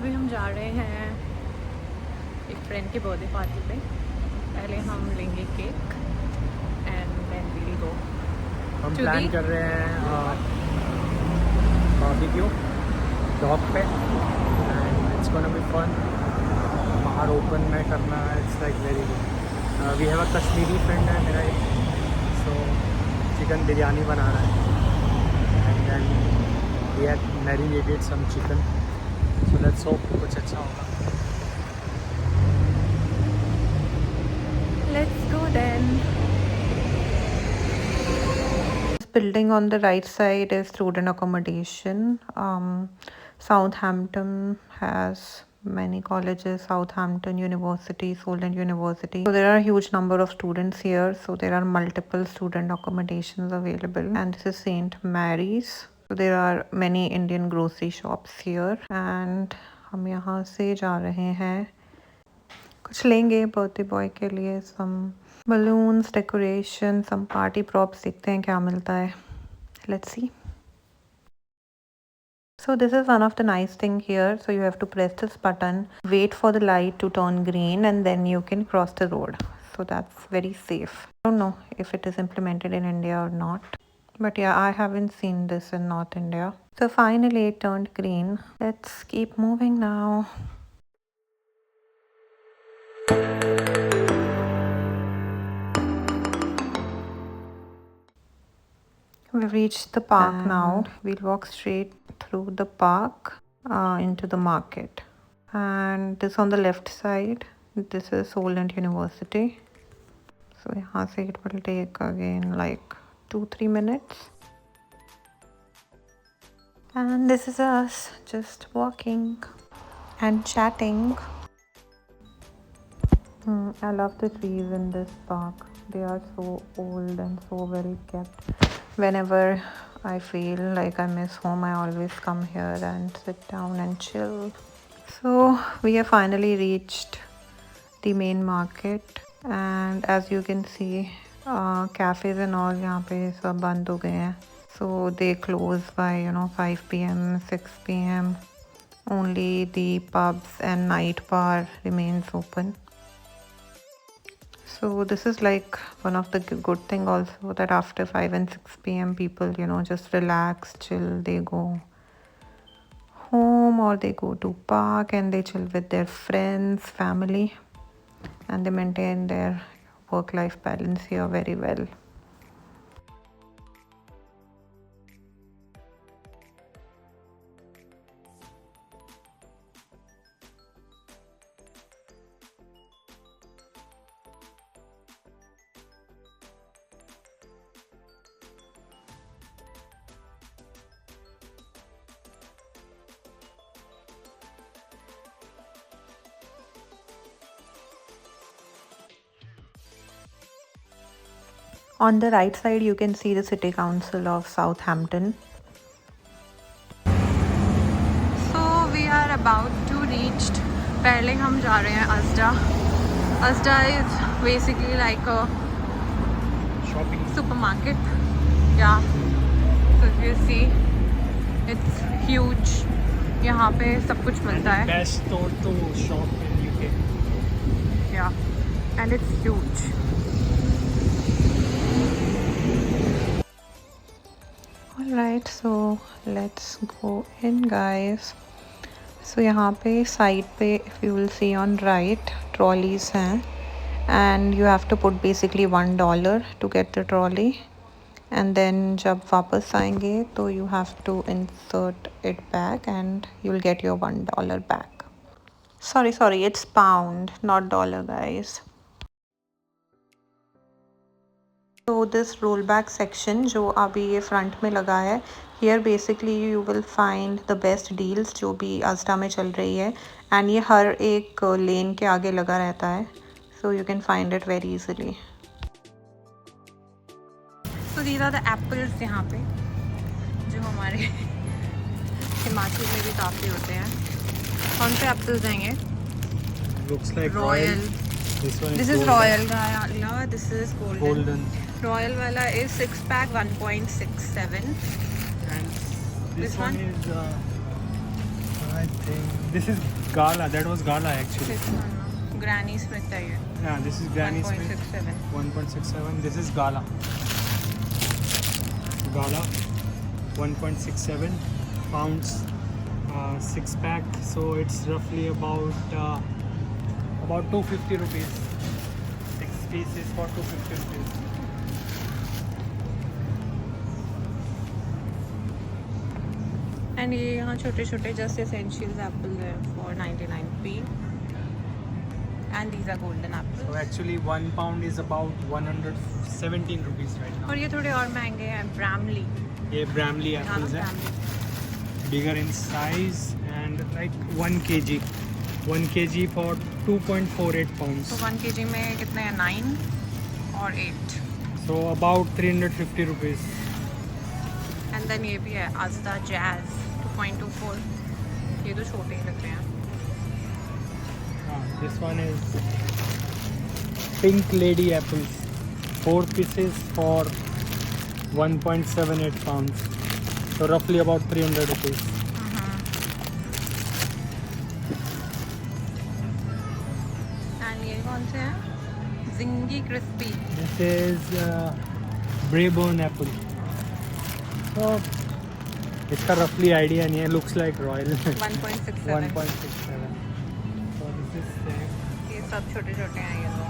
अभी हम जा रहे हैं एक फ्रेंड के बर्थडे पार्टी पे। पहले हम लेंगे cake and then we will go. हम प्लान कर रहे हैं बारबेक्यू डॉग पे and it's gonna be fun. बाहर ओपन में करना it's like very good. We have a Kashmiri friend है मेरा एक, सो चिकन बिरयानी बना रहा है and then we have marinated some chicken, so let's hope कुछ अच्छा होगा। Let's go then. This building on the right side is student accommodation. Southampton has many colleges, Southampton University, Solent University. So there are a huge number of students here. So there are multiple student accommodations available. And this is St. Mary's. So there are many Indian grocery shops here. And हम यहाँ से जा रहे हैं, कुछ लेंगे birthday boy के लिए, some balloons, decoration, some party props, देखते हैं क्या मिलता है। Let's see. So this is one of the nice thing here. So you have to press this button, wait for the light to turn green, and then you can cross the road. So that's very safe. I don't know if it is implemented in India or not, but yeah, I haven't seen this in North India. So finally it turned green. Let's keep moving now. We've reached the park now. We'll walk straight through the park into the market. And this on the left side, this is Solent University. So यहाँ से it will take again like 2-3 minutes. And this is us just walking and chatting. I love the trees in this park. They are so old and so well kept. Whenever I feel like I miss home, I always come here and sit down and chill. So we have finally reached the main market, and as you can see, cafes and all यहाँ पे सब बंद हो गए हैं. So they close by 5 p.m. 6 p.m. Only the pubs and night bar remains open. So this is like one of the good thing also, that after 5 and 6 p.m. people just relax, chill. They go home or they go to park and they chill with their friends, family, and they maintain their work-life balance here very well. On the right side, you can see the City Council of Southampton. So we are about to reach. पहले हम जा रहे हैं Asda. Asda is basically like a shopping supermarket. Yeah. So if you see, it's huge. यहाँ पे सब कुछ मिलता है. बेस्ट स्टोर तो shop in UK. Yeah. And it's huge. Alright, so let's go in, guys. So यहाँ पे side पे, if you will see on right, trolleys हैं, and you have to put basically $1 to get the trolley, and then जब वापस आएंगे तो you have to insert it back and you will get your $1 back. Sorry, it's pound, not dollar, guys. So this rollback section जो अभी ये front में लगा है, here basically you will find the best deals जो भी Asda में चल रही है, and ये हर एक लेन के आगे लगा रहता है, so you can find it very easily. So these are the apples यहाँ पे, जो हमारे हिमाचल में भी काफ़ी होते हैं. कौन से एप्पल्स देंगे? Looks like Royal. This is Royal वाला, this is Golden. Royal वाला is 6-pack 1.67. And this one is I think this is Gala. That was Gala actually. Granny Smith है ये. Yeah, this is Granny Smith. 1.67. 1.67. This is Gala. Gala. 1.67 pounds. 6 pack. So it's roughly about 250 rupees. 6 pieces for 250 rupees. And ये यहाँ छोटे छोटे just essentials apples है for 99p. And these are golden apples. So actually 1 pound is about 117 rupees right now. और ये थोड़े और महंगे हैं Bramley. ये Bramley यहाँ apples है. Bramley. Bigger in size and like 1 kg. 1 kg for 2.48 pounds. So 1 kg में कितने हैं 9 और 8. So about 350 rupees. And then ये भी है Asda Jazz 2.24. ये तो छोटे ही लग रहे हैं. This one is Pink Lady apples. 4 pieces for 1.78 pounds. So roughly about 300 rupees. And ये कौन से हैं Zingy Crispy. This is Braeburn apple. So इसका roughly idea नहीं है. Looks like royal. 1.67. 1.67. So this is same. ये सब छोटे छोटे हैं ये तो.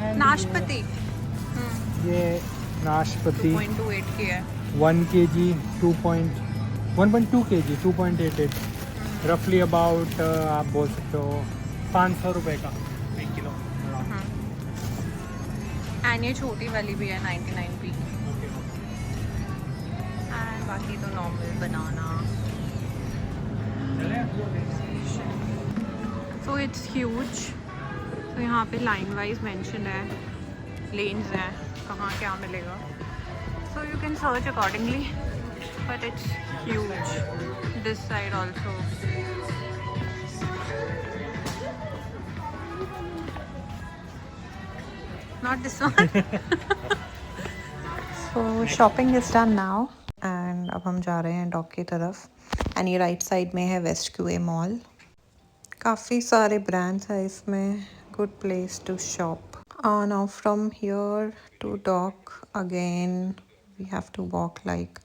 And नाशपाती. ये नाशपाती 2.28 की है. 1 kg 1.2 kg 2.88 रफली अबाउट आप बोल सकते हो 500 रुपये का 1 किलो. एंड ये छोटी वाली भी है 99p. एंड बाकी तो normal banana. So it's huge. तो यहाँ पे लाइन वाइज मेंशन है. लेन्स हैं कहाँ क्या मिलेगा. So you can search accordingly, but it's huge. This side also. Not this one. So shopping is done now, and अब हम जा रहे हैं डॉक की तरफ. And ये राइट साइड में है वेस्ट QA मॉल. काफ़ी सारे ब्रांड्स हैं इसमें. Good place to shop. Now from here to dock again. We have to walk like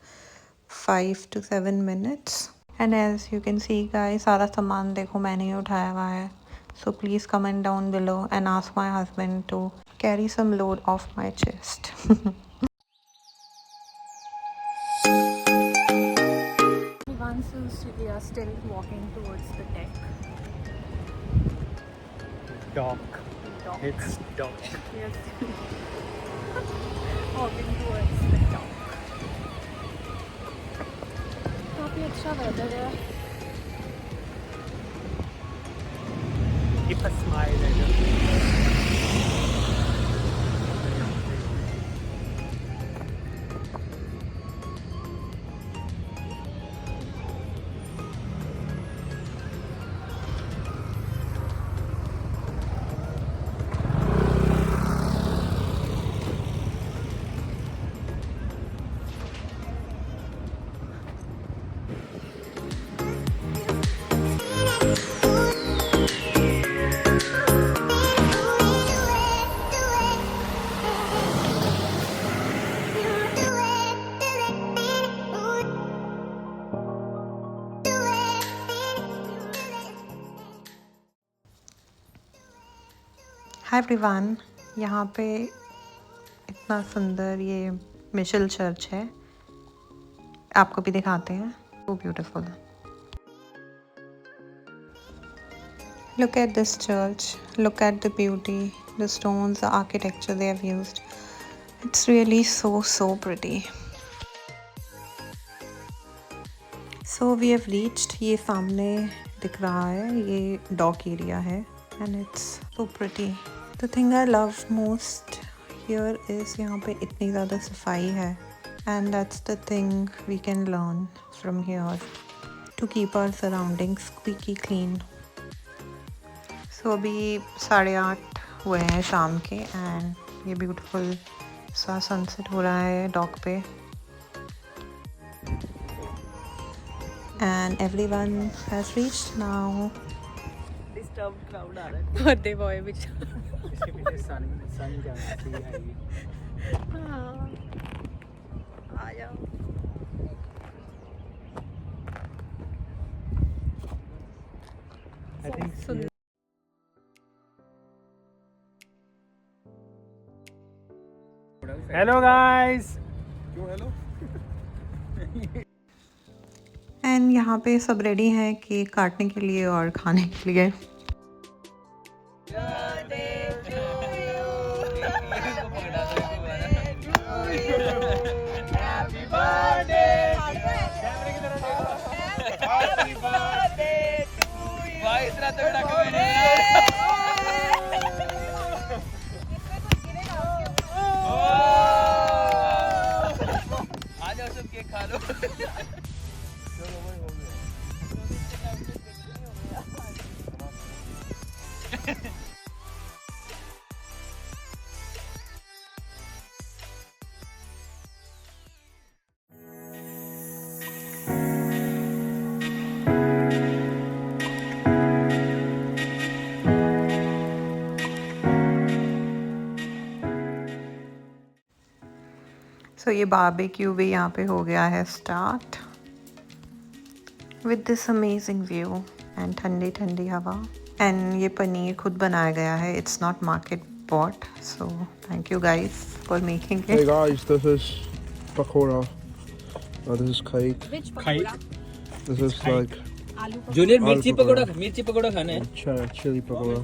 5 to 7 minutes. And as you can see guys, सारा सामान देखो मैंने ही उठाया हुआ है. So please comment down below and ask my husband to carry some load off my chest. Once we are still walking towards the deck. Dock. It's dock. Yes. Walking towards the dock. काफी अच्छा weather है. Keep a smile. Hi everyone. यहाँ पे इतना सुंदर ये Michel church है. आपको भी दिखाते हैं. So beautiful. Look at this church. Look at the beauty, the stones, the architecture they have used. It's really so pretty. So we have reached. ये सामने दिख रहा है. ये डॉक एरिया है. And it's so pretty. The thing I love most here is यहाँ पे इतनी ज़्यादा सफाई है. And that's the thing we can learn from here to keep our surroundings squeaky clean. So अभी 8:30 हुए हैं शाम के. एंड ये ब्यूटीफुल सा सनसेट हो रहा है डॉक पे. and everyone has reached now. Disturbed crowd आ रहा है birthday boy which इसके पीछे सन क्या है हाँ आ जाओ I think soon Hello guys. And यहाँ पे सब रेडी हैं केक काटने के लिए और खाने के लिए. So ये बारबेक्यू भी यहाँ पे हो गया है start with this amazing view and ठंडी ठंडी हवा. एंड ये पनीर खुद बनाया गया है. It's not market bought. So thank you guys for making Hey it. guys, this is pakora. This is cake. which Kite. This is like junior मिर्ची पकोड़ा खाना है chili pakora.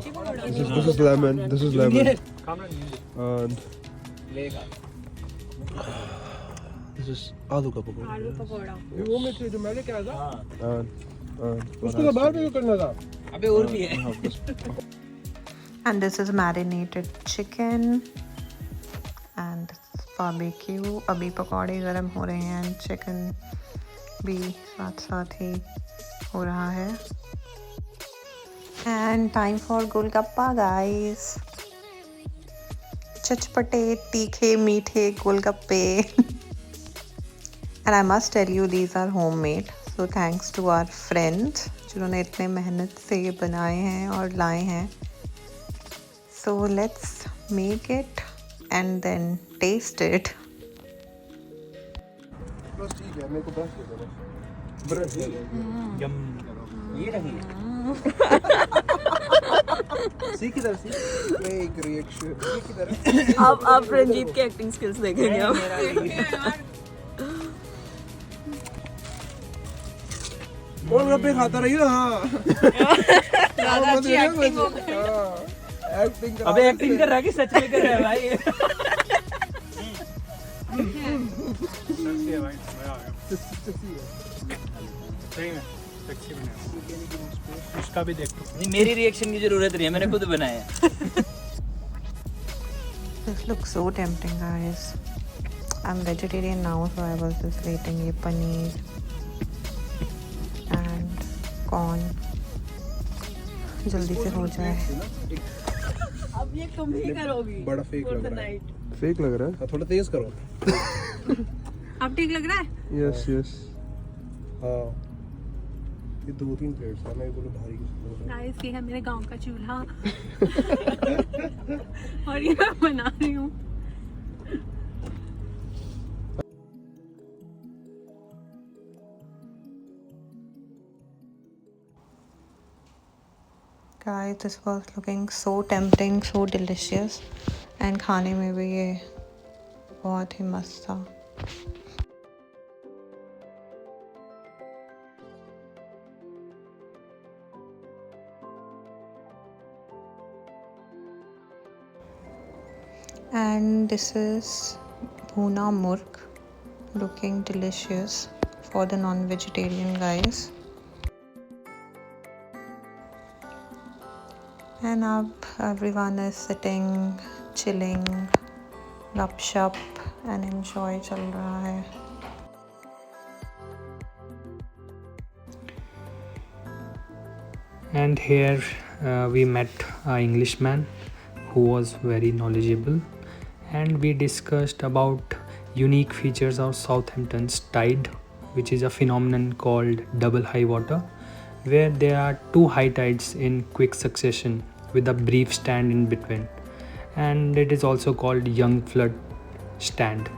This is lemon. This is lemon. And this is aloo ka pakora. आलू pakora And उसको तो बाहर भी करना था. अबे और भी है And this is marinated chicken and barbecue. अभी पकौड़े गरम हो रहे हैं and chicken भी साथ साथ ही हो रहा है. And time for golgappa guys. चटपटे तीखे मीठे गोलगप्पे. And I must tell you these are homemade. So thanks to our friends जिन्होंने इतने मेहनत से ये बनाए हैं और लाए हैं. So let's make it and then taste it. बस ठीक है, मेरे को ब्रश दे दो. ब्रश दे दो. यम ये रही सी किधर सी? Make reaction. सी किधर? अब रंजीत के एक्टिंग स्किल्स देखेंगे हम गोलगप्पे खाता रही ना. ज़्यादा अच्छी एक्टिंग हो गई एक्टिंग. अबे एक्टिंग कर रहा है कि सच में कर रहा है भाई सेक्सी है भाई मजा आ गया सही में सेक्सी बना उसका भी देख लो नहीं मेरी रिएक्शन की जरूरत नहीं है मैंने खुद बनाया है This looks so tempting guys. I'm vegetarian now so I was just waiting ये पनीर and corn जल्दी से हो जाए. अब ये तुम ही करोगी बड़ा फेक for लग the रहा है. night. फेक लग रहा है. थोड़ा तेज करो. अब ठीक लग रहा है यस यस. हाँ. ये 2-3 प्लेट्स था. मैं बोलूँ भारी कुछ. गाइस ये है मेरे गांव का चूल्हा और ये मैं बना रही हूँ Guys, this was looking so tempting, so delicious and खाने में भी ये बहुत ही मस्त था. And this is bhuna murg, looking delicious for the non-vegetarian guys. And up everyone is sitting, chilling, गपशप and enjoy चल रहा है. And here we met an Englishman who was very knowledgeable and we discussed about unique features of Southampton's tide which is a phenomenon called double high water, where there are two high tides in quick succession with a brief stand in between, and it is also called young flood stand.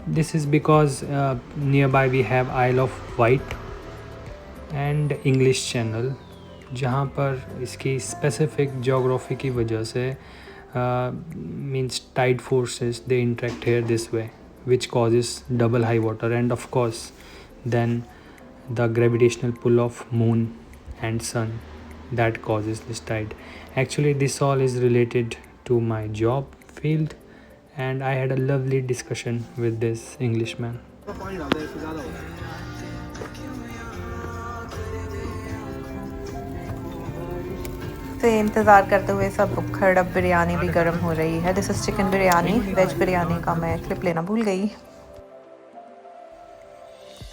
This is because nearby we have Isle of Wight and English channel, जहाँ पर इसकी specific geography की वजह से means tide forces they interact here this way which causes double high water, and of course then the gravitational pull of moon and sun that causes this tide. Actually this all is related to my job field, and I had a lovely discussion with this Englishman. तो इंतज़ार करते हुए सब भुक्खड़, अब बिरयानी भी गर्म हो रही है. This is chicken biryani. Veg biryani का मैं क्लिप लेना भूल गई.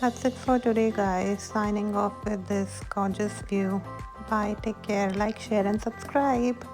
That's it for today guys. Signing off with this gorgeous view. Bye, take care, like, share and subscribe.